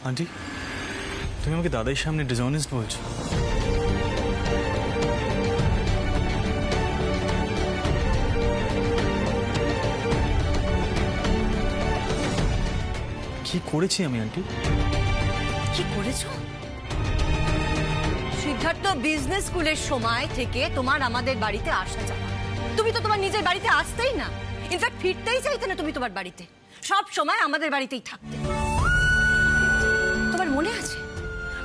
Aunty, তুমি আমাকে দাদার সামনে ডিসঅনেস্ট বলছো? কি করেছি আমি আন্টি? কি করেছো? সিদ্ধার্থ বিজনেস স্কুলের সময় থেকে তোমার আমাদের বাড়িতে আসা যাওয়া, তুমি তো তোমার নিজের বাড়িতে আসতেই না, ইনফ্যাক্ট ফিরতেই চাইতে না। তুমি তোমার বাড়িতে সব সময় আমাদের বাড়িতেই থাকতে। তোমার মনে আছে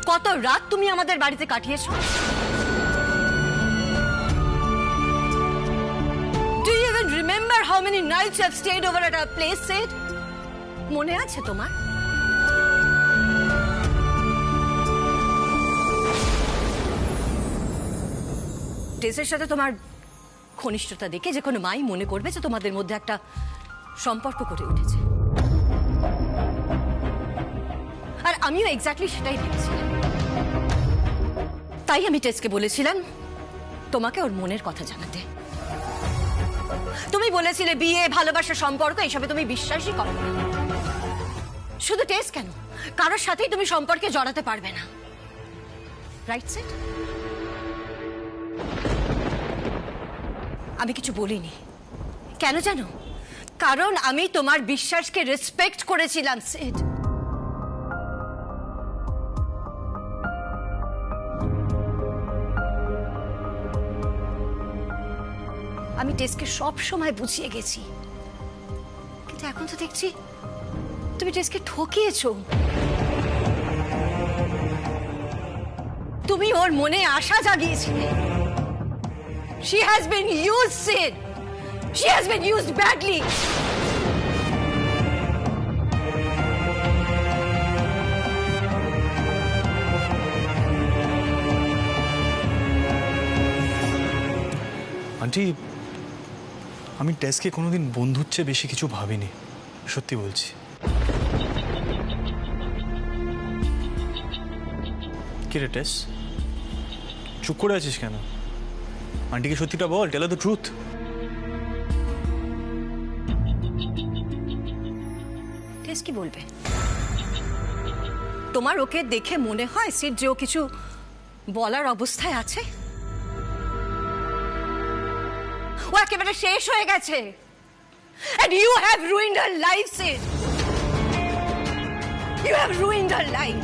কত রাত তুমি আমাদের বাড়িতে কাটিয়েছো? Do you even remember how many nights you have stayed over at our place, Sid? মনে আছে তোমার? টেসের সাথে তোমার ঘনিষ্ঠতা দেখে যে কোনো মাই মনে করবে যে তোমাদের মধ্যে একটা সম্পর্ক গড়ে উঠেছে, আর আমিও এক্স্যাক্টলি সেটাই ভেবেছিলাম। তাই আমি টেসকে বলেছিলাম তোমাকে ওর মনের কথা জানাতে। তুমি বলেছিলে বিয়ে, ভালোবাসার সম্পর্ক এসবে তুমি বিশ্বাসই করো না। শুধু টেস কেন, কারোর সাথেই তুমি সম্পর্কে জড়াতে পারবে না, রাইট সেট? আমি কিছু বলিনি, কেন জানো? কারণ আমি তোমার বিশ্বাসকে রেসপেক্ট করেছিলাম, সেট। আমি টেসকে সব সময় বুঝিয়ে গেছি, কিন্তু এখন তো দেখছি তুমি টেসকে ঠকিয়েছো। তুমি ওর মনে আশা জাগিয়েছিলে। She has been used, Sid. She has been used badly. Aunty, আমি টেসকে কোনোদিন বন্ধুর চেয়ে বেশি কিছু ভাবিনি, সত্যি বলছি। কি রে টেস, চুপ করে আছিস কেন? আন্টিকে সত্যিটা বল, টেল দ্য ট্রুথ। টেস কি বলবে? তোমার ওকে দেখে মনে হয় সিট যে ও কিছু বলার অবস্থায় আছে? ও একেবারে শেষ হয়ে গেছে। And you have ruined her life, Sid. You have ruined her life.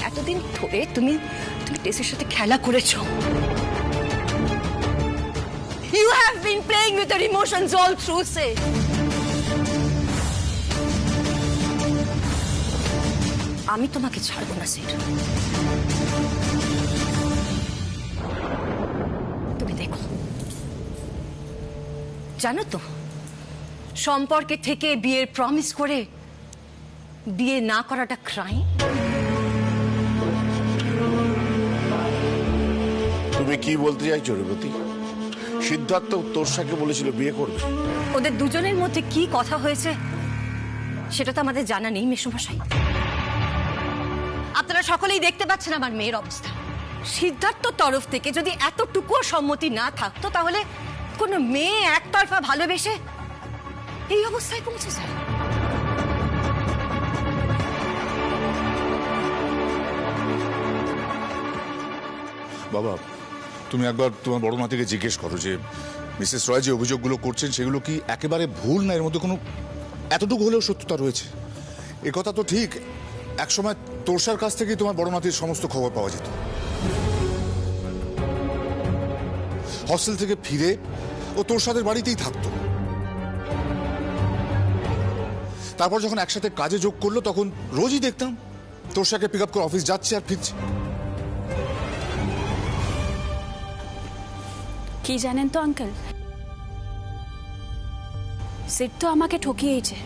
এতদিন ধরে তুমি টেসের সাথে খেলা করেছো। You have been playing with her emotions all through, Sid. আমি তোমাকে ছাড়বো না, সিড। তুমি দেখো, জানো তো সম্পর্কে থেকে বিয়ের প্রমিস করে বিয়ে না করাটা ক্রাইম। তুমি কি বলতে চাইছো রেবতী? সিদ্ধার্থ তোরসাকে বলেছিল বিয়ে করবে। ওদের দুজনের মধ্যে কি কথা হয়েছে সেটা তো আমাদের জানা নেই মেসোমশাই। আপনারা সকলেই দেখতে পাচ্ছেন আমার মেয়ের অবস্থা। সিদ্ধার্থ তরফ থেকে যদি এতটুকুও সম্মতি না থাকতো তাহলে কোনো মেয়ে একতরফা ভালোবেসে এই অবস্থায় পৌঁছে যায়। বাবা, তুমি একবার তোমার বড় নাতিকে জিজ্ঞেস করো যে মিসেস রয় যে অভিযোগগুলো করছেন সেগুলো কি একেবারে ভুল, না এর মধ্যে কোনো এতটুকু হলেও সত্যতা রয়েছে। এ কথা তো ঠিক, একসময় তোরসার কাছ থেকেই তোমার বড় নাতির সমস্ত খবর পাওয়া যেত। হস্টেল থেকে ফিরে ও তোরসাদের বাড়িতেই থাকতো। তারপর যখন একসাথে কাজে যোগ করলো তখন রোজই দেখতাম তোরসাকে পিক আপ করে অফিস যাচ্ছে আর ফিরছে। কি জানেন তো আঙ্কেল, সিট তো আমাকে ঠকিয়েছে,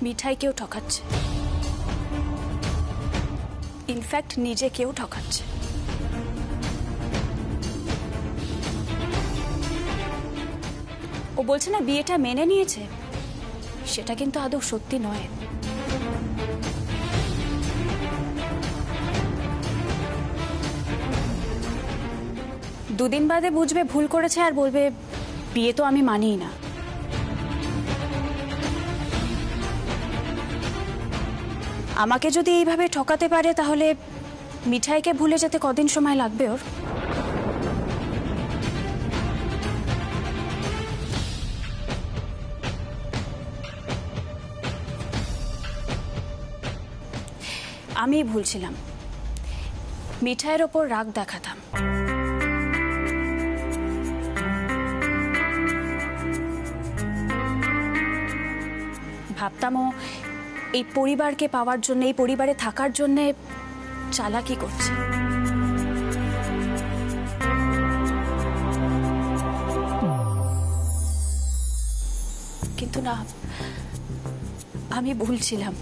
মিঠাইকেও ঠকাচ্ছে, ইনফ্যাক্ট নিজেকেও ঠকাচ্ছে। ও বলছে না বিয়েটা মেনে নিয়েছে, সেটা কিন্তু আদৌ সত্যি নয়। দুদিন বাদে বুঝবে ভুল করেছে আর বলবে বিয়ে তো আমি মানিই না। আমাকে যদি এইভাবে ঠকাতে পারে তাহলে মিঠাইকে ভুলে যেতে কদিন সময় লাগবে ওর? আমি ভুলছিলাম, মিঠাইয়ের ওপর রাগ দেখাতাম। ভাবতাম ও এই পরিবারকে পাওয়ার জন্য, এই পরিবারে থাকার জন্য চালাকি করছে। কিন্তু না, আমি ভুলছিলাম।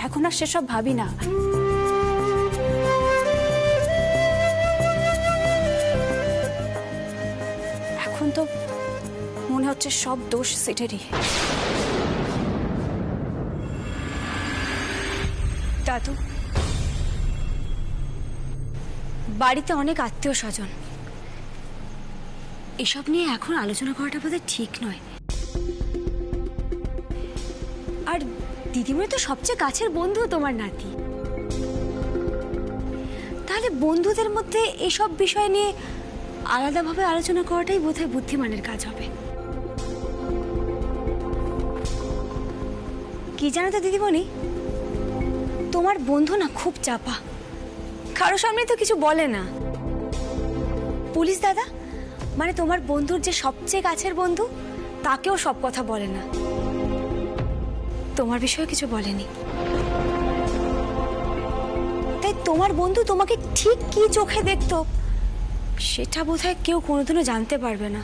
এখন আর সেসব ভাবি না। এখন তো মনে হচ্ছে সব দোষ সেটেরই। দাদু, বাড়িতে অনেক আত্মীয় স্বজন, এসব নিয়ে এখন আলোচনা করাটা বোধহয় ঠিক নয়। আর দিদিমণি তো সবচেয়ে কাছের বন্ধু তোমার নাতি, তাহলে বন্ধুদের মধ্যে এসব বিষয় নিয়ে আলাদাভাবে আলোচনা করাটাই বোধহয় বুদ্ধিমানের কাজ হবে। কি জানো তো দিদিমণি, তোমার বন্ধু না খুব চাপা, কারো সামনে তো কিছু বলে না। পুলিশ দাদা, মানে তোমার বন্ধুর যে সবচেয়ে কাছের বন্ধু, তাকেও সব কথা বলে না, তোমার বিষয়ে কিছু বলেনি। তাই তোমার বন্ধু তোমাকে ঠিক কি চোখে দেখতো সেটা বোধহয় কেউ কোনোদিনও জানতে পারবে না।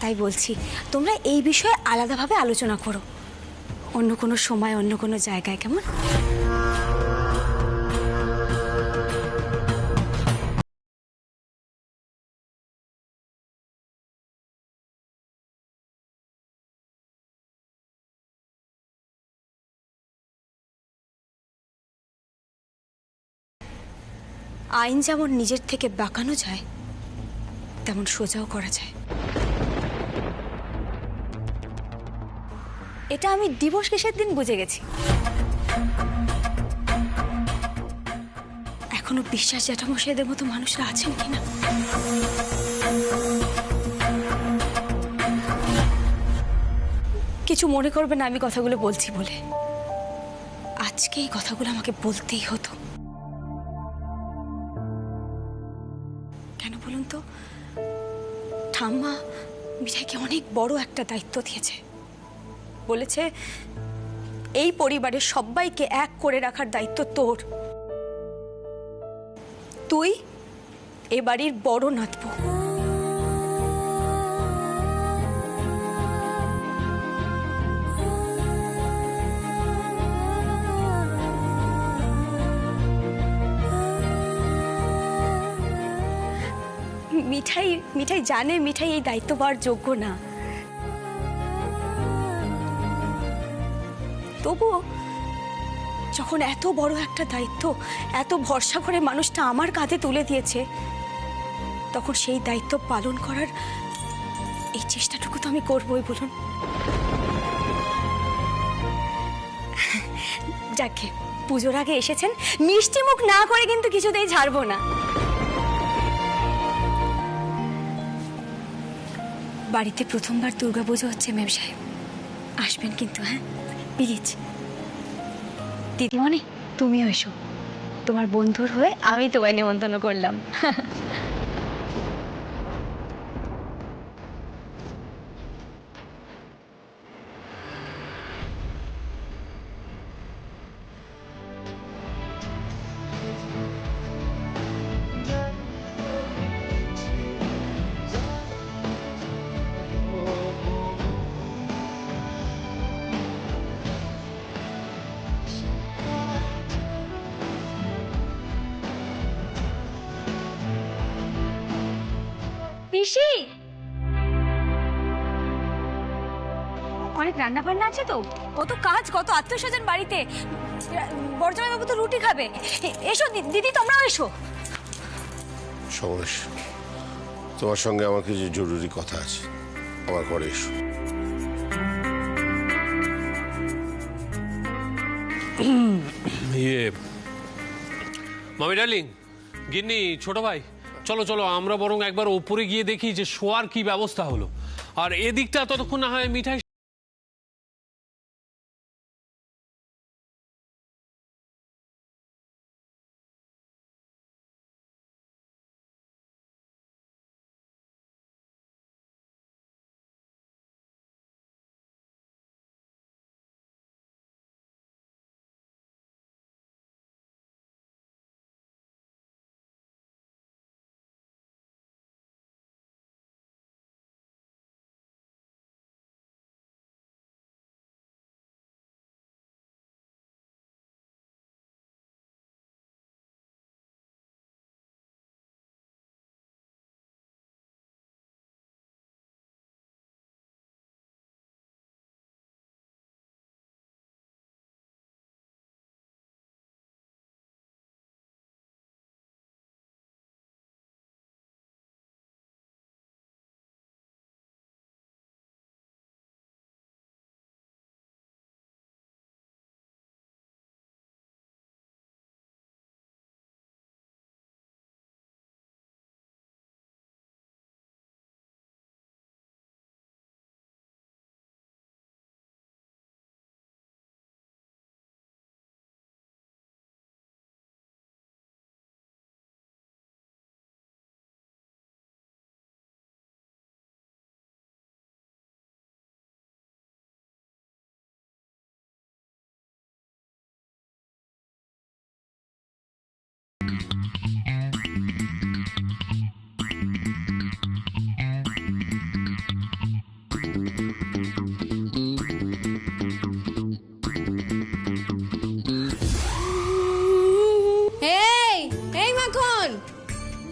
তাই বলছি, তোমরা এই বিষয়ে আলাদাভাবে আলোচনা করো, অন্য কোনো সময়, অন্য কোনো জায়গায়, কেমন? আইন যেমন নিজের থেকে বাঁকানো যায়, তেমন সোজাও করা যায়। এটা আমি দিবস শেষের দিন বুঝে গেছি। এখনো বিশ্বাস জ্যাঠামশাইদের মতো মানুষরা আছেন কিনা। কিছু মনে করবে না আমি কথাগুলো বলছি বলে, আজকে এই কথাগুলো আমাকে বলতেই হতো। কেন বলুন তো, ঠাম্মা মিঠাইকে অনেক বড় একটা দায়িত্ব দিয়েছে। বলেছে এই পরিবারের সবাইকে এক করে রাখার দায়িত্ব তোর। তুই এ বাড়ির বড় নাতবো। মিঠাই জানে মিঠাই এই দায়িত্ব পাওয়ার যোগ্য না, তবুও যখন এত বড় একটা দায়িত্ব এত ভরসা করে মানুষটা আমার কাঁধে তুলে দিয়েছে, তখন সেই দায়িত্ব পালন করার এই চেষ্টাটুকু তো আমি করবই, বলুন। যাকে পুজোর আগে এসেছেন, মিষ্টি মুখ না করে কিন্তু কিছুতেই ছাড়বো না। বাড়িতে প্রথমবার দুর্গাপুজো হচ্ছে মেম সাহেব, আসবেন কিন্তু, হ্যাঁ প্লিজ। দিদিমণি তুমিও এসো, তোমার বন্ধুর হয়ে আমি তোমায় নিমন্ত্রণ করলাম। পিসি, অনেক রান্না বান্না আছে তো, কত কাজ, কত আত্মীয় স্বজন বাড়িতে। বড়জামাই বাবু তো রুটি খাবে। এসো দিদি, তোমরাও এসো। সমরেশ, তোমার সঙ্গে আমার কিছু জরুরি কথা আছে, আমার ঘরে এসো। মামি ডার্লিং, গিন্নি, ছোট ভাই, চলো চলো আমরা বরং একবার ওপরে গিয়ে দেখি যে শোয়ার কি ব্যবস্থা হলো, আর এদিকটা ততক্ষণ না হয় মিঠাই।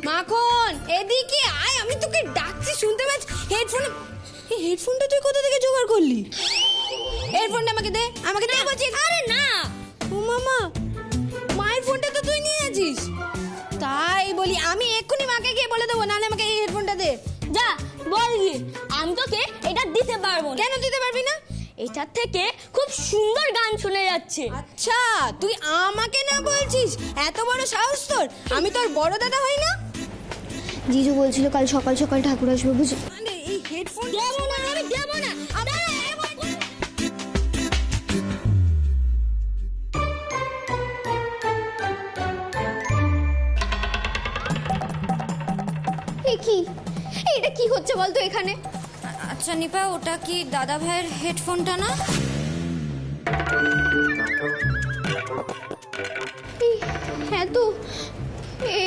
মাখন এদিকে আয়, আমি তোকে ডাকছি শুনতে পাচ্ছি। হেডফোনটা তুই কোথা থেকে জোগাড় করলি? হেডফোনটা আমাকে দে, আমাকে দে বলছি। আরে না, ও মামা, মায়ের ফোনটা তো তুই নিয়ে আছিস। তাই বলি আমি এক্ষুনি মাকে গিয়ে বলে দেবো, নাহলে আমাকে এই হেডফোনটা দে। যা বল গিয়ে, আমি তোকে এটা দিতে পারবো না। কেন দিতে পারবি না? এটার থেকে খুব সুন্দর গান শোনা যাচ্ছে। আচ্ছা, তুই আমাকে না বলছিস? এত বড় সাহস তোর! আমি তোর বড় দাদা হই না? জিজু বলছিল কাল সকাল সকাল ঠাকুর আসবে, বুঝি? মানে এই হেডফোন দেবো না, আমি দেবো না। কি এটা কি হচ্ছে বলতো এখানে? আচ্ছা নিপা, ওটা কি দাদা ভাইয়ের হেডফোনটা না? হ্যাঁ তো,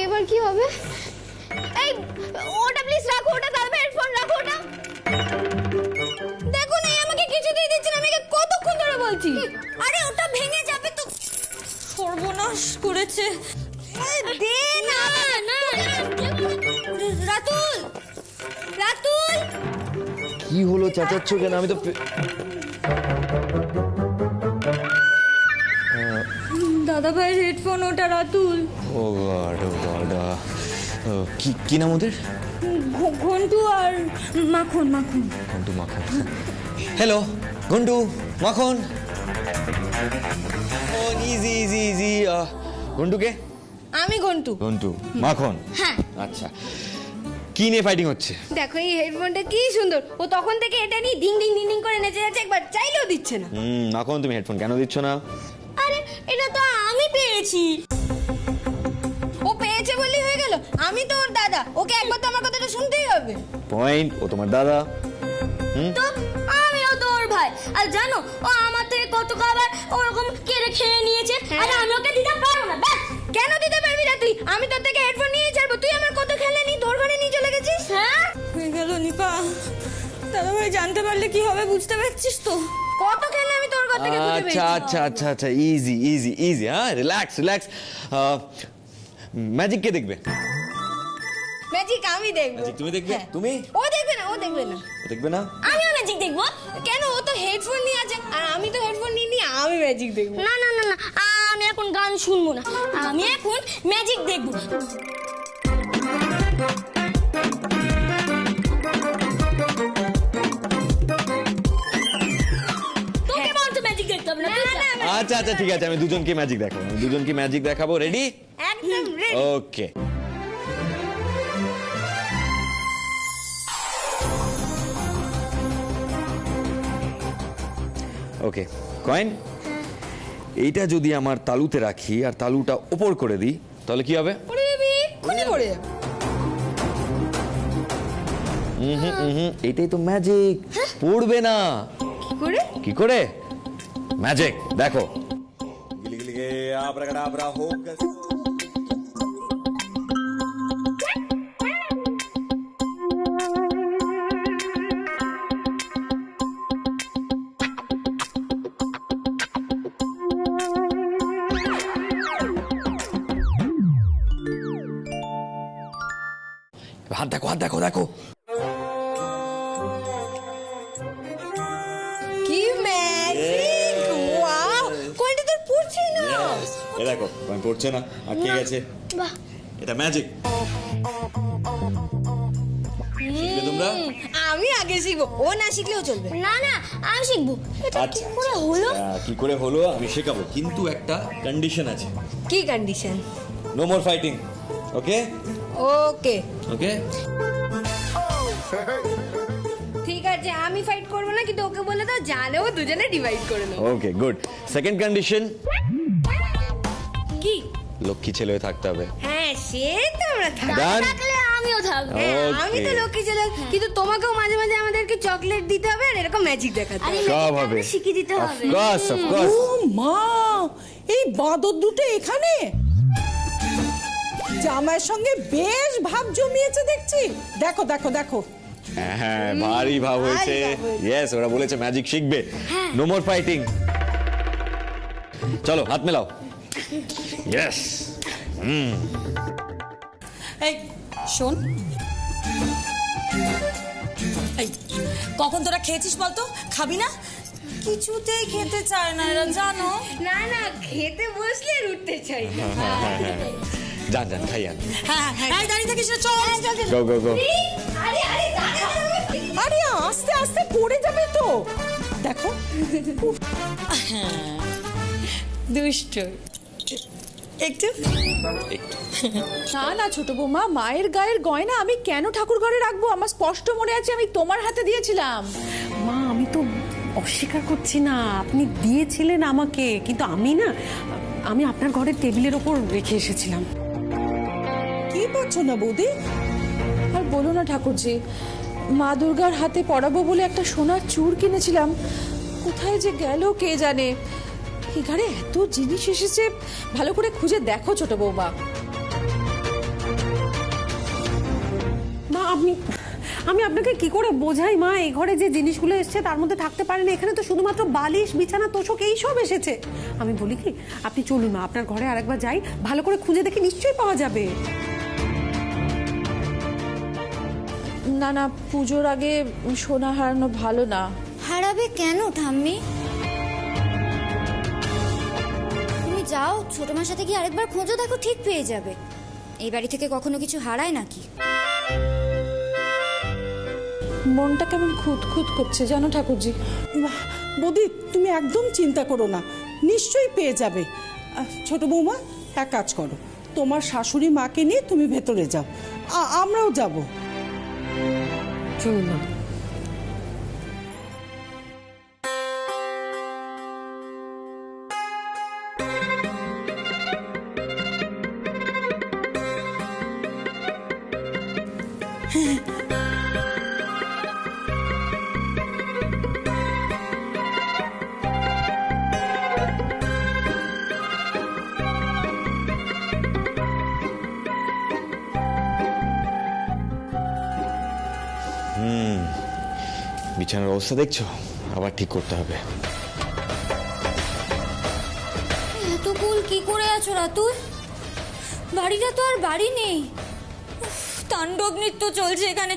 এবার কি হবে? এই ওটা প্লিজ রাখো, ওটা দাদা ভাইয়ের ফোন, রাখো ওটা। দেখো না, আমাকে কিছুতেই দিচ্ছে না। আমি কতক্ষণ ধরে বলছি। আরে ওটা ভেঙে যাবে তো। সর্বনাশ করেছে। দে না। রাতুল, রাতুল, কি হলো, চেঁচাচ্ছ কেন? আমি তো দাদা ভাইয়ের হেডফোন ওটা, রাতুল। ও গড, ও গড। কি নাম ওদের? ঘন্টু আর মাখন। মাখন, ঘন্টু, মাখন। Hello Ghantu, Makhan. Easy easy easy. ঘন্টুকে? আমি ঘন্টু। ঘন্টু, মাখন। হ্যাঁ। আচ্ছা, কি নিয়ে ফাইটিং হচ্ছে? দেখো এই হেডফোনটা কি সুন্দর। ও তখন থেকে এটা নিয়ে ডিং ডিং ডিং ডিং করে নেচে যাচ্ছে, একবার চাইলেও দিচ্ছে না। মাখন, তুমি হেডফোন কেন দিচ্ছ না? আরে এটা তো আমি পেয়েছি। ও পেয়েছে বললেই হয়ে গেল? আমি তো ওর দাদা, ওকে একবার তো আমার কথাটা শুনতেই হবে। পয়েন্ট, ও তোমার দাদা। তো আমিও তো ওর ভাই। আর জানো, ও আমার থেকে কত খাবার ওরকম কেড়ে খেয়ে নিয়েছে। আর আমি ওকে দিতে পারবো না। ব্যাস। কেন দিতে পারবি না তুই? আমি তোর থেকে হেডফোন নিয়ে ছাড়বো। তুই আমার কত খেলনা নিয়ে তোর ঘরে নিয়ে চলে গেছিস। হ্যাঁ, হয়ে গেল নিপা। দাদা ভাই জানতে পারলে কি হবে বুঝতে পারছিস তো? কত খেলনা আমি তোর ঘর থেকে খুঁজে পেয়েছি। আচ্ছা আচ্ছা আচ্ছা আচ্ছা, ইজি ইজি ইজি। হ্যাঁ, রিল্যাক্স রিল্যাক্স। ম্যাজিক কে দেখবে? ম্যাজিক আমি দেখবো। ম্যাজিক তুমি দেখবে? হ্যাঁ। তুমি? ও দেখবে না, ও দেখবে না। ও দেখবে না? আমিও ম্যাজিক দেখবো। কেন? ও তো হেডফোন নিয়ে আছে, আর আমি তো হেডফোন নিয়ে নিয়ে আমি ম্যাজিক দেখবো। না না না না, আমি এখন গান শুনবো না, আমি এখন ম্যাজিক দেখবো। তোকে বলতো ম্যাজিক দেখতে হবে না। তুই যা। আচ্ছা আচ্ছা ঠিক আছে, আমি দুজনকে ম্যাজিক দেখাবো। রেডি? একদম রেডি। ওকে। ওকে, কয়েন এইটা যদি আমার তালুতে রাখি আর তালুটা ওপর করে দিই তাহলে কি হবে? পড়ে যাবি, এক্ষুনি পড়ে যাবে। এইটাই তো ম্যাজিক, পড়বে না। কি করে? কি করে? ম্যাজিক দেখো। হাত দেখো, হাত দেখো, দেখো। কি ম্যাজিক! ওয়াও! কোনটা তোর পড়ছে না? এ দেখো, কয়েন পড়ছে না, আটকে গেছে। বাহ, এটা ম্যাজিক। শিখবে তোমরা? আমি আগে শিখবো, ও না শিখলেও চলবে। না না, আমি শিখবো। এটা কি আচ্ছা, করে হলো? কি করে হলো আমি শেখাবো, কিন্তু একটা কন্ডিশন আছে। কি condition? No more fighting. Okay okay, okay. ঠিক আছে, আমি ফাইট করবো না, কিন্তু ওকে বলে দাও জানেও দুজনে ডিভাইড করে নেবো। Okay good. সেকেন্ড কন্ডিশন, কি? লক্ষ্মী ছেলে হয়ে থাকতে হবে। হ্যাঁ, সে তো আমরা থাকবো। Done? থাকলে আমিও থাকবো। হ্যাঁ, আমি তো Okay. লক্ষ্মী ছেলে, কিন্তু তোমাকেও মাঝে মাঝে আমাদেরকে চকলেট দিতে হবে আর এরকম ম্যাজিক দেখাতে আরে হবে। সব হবে। শিখিয়ে দিতে Of হবে। course, of course. ও মা, এই বাঁদর দুটো এখানে জামাইয়ের সঙ্গে বেশ ভাব জমিয়েছে দেখছি। দেখো দেখো দেখো, হ্যাঁ, ভারী ভাব হয়েছে। ভারী ভাব হয়েছে। ইয়েস, ওরা বলেছে ম্যাজিক শিখবে। No more fighting. চলো হাত মেলাও। ইয়েস। এই শোন, এই কখন তোরা খেয়েছিস বলতো? খাবি না? কিছুতেই খেতে চায় না এরা, জানো? না না, খেতে বসলে আর উঠতে চাই না। যান যান, খাই আন। হ্যাঁ হ্যাঁ, এই দাঁড়িয়ে থাকিস না, চল। গো গো গো। আরে আরে দাঁড়া, আরে আস্তে আস্তে পড়ে যাবে তো। দেখো দুষ্ট একটু। না না ছোট বৌমা, মায়ের গায়ের গয়না আমি কেন ঠাকুর ঘরে রাখবো? আমার স্পষ্ট মনে আছে আমি তোমার হাতে দিয়েছিলাম। মা আমি তো অস্বীকার করছি না, আপনি দিয়েছিলেন আমাকে, কিন্তু আমি আপনার ঘরের টেবিলের ওপর রেখে এসেছিলাম। কি পাচ্ছ না বৌদি? আর বলো না ঠাকুরজি, মা দুর্গার হাতে পরাবো বলে একটা সোনার চূড় কিনেছিলাম, কোথায় যে গেল কে জানে। এই ঘরে এত জিনিস এসেছে, ভালো করে খুঁজে দেখো ছোট বৌমা। মা আমি আপনাকে কি করে বোঝাই মা, এই ঘরে যে জিনিসগুলো এসেছে তার মধ্যে থাকতে পারে না। এখানে তো শুধুমাত্র বালিশ, বিছানা, তোষক এই সব এসেছে। আমি বলি কি, আপনি চলুন মা, আপনার ঘরে আরেকবার যাই, ভালো করে খুঁজে দেখি, নিশ্চয়ই পাওয়া যাবে। না না, পুজোর আগে সোনা হারানো ভালো না। হারাবে কেন ঠাম্মি? তুমি যাও ছোট মার সাথে গিয়ে আরেকবার খোঁজো, দেখো ঠিক পেয়ে যাবে। এই বাড়ি থেকে কখনো কিছু হারায় নাকি? মনটা কেমন খুঁতখুত করছে জানো ঠাকুরজি। বৌদি তুমি একদম চিন্তা করো না, নিশ্চয়ই পেয়ে যাবে। ছোট বৌমা, এক কাজ করো, তোমার শাশুড়ি মাকে নিয়ে তুমি ভেতরে যাও, আমরাও যাব। চলুন মা। বিছানার অবস্থা দেখছো, আবার ঠিক করতে হবে। এত কুল কি করে আছো রাতুল? বাড়িটা তো আর বাড়ি নেই, উফ, তাণ্ডব নৃত্য চলছে এখানে।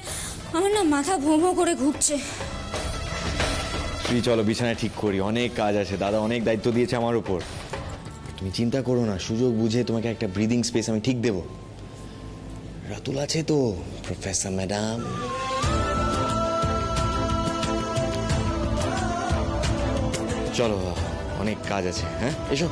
আমার না মাথা ভোঁ ভোঁ করে ঘুরছে। তুই চলো বিছানায় ঠিক করি, অনেক কাজ আছে, দাদা অনেক দায়িত্ব দিয়েছে আমার উপর। তুমি চিন্তা করো না, সুযোগ বুঝে তোমাকে একটা ব্রিদিং স্পেস আমি ঠিক দেব। রাতুল আছে তো, প্রফেসর ম্যাডাম। চলো, অনেক কাজ আছে। হ্যাঁ, এসো।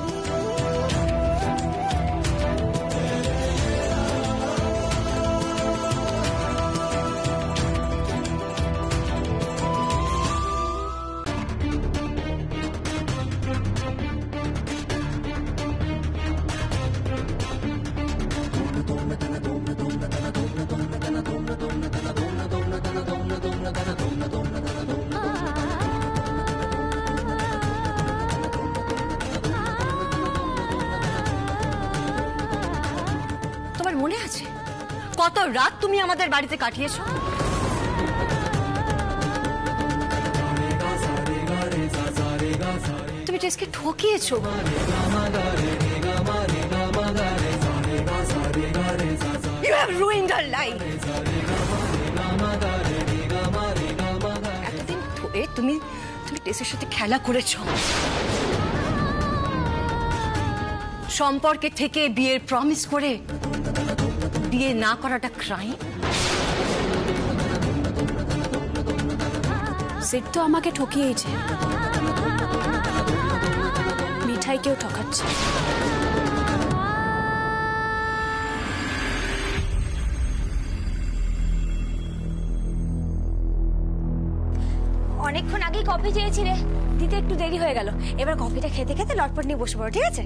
তোমার মনে আছে কত রাত তুমি আমাদের বাড়িতে কাটিয়েছো? তুমি টেস্টকে ঠকিয়েছো। You have ruined her life. এতদিন ধরে তুমি টেস্টের সাথে খেলা করেছো। সম্পর্কে থেকে বিয়ের প্রমিস করে বিয়ে না করাটা ক্রাইম। সিট তো আমাকে ঠকিয়েছে, মিঠাইকেও ঠকাচ্ছে। অনেকক্ষণ আগেই কফি চেয়েছিলে, দিতে একটু দেরি হয়ে গেল। এবার কফিটা খেতে খেতে লটপট নিয়ে বসে পড়ো, ঠিক আছে?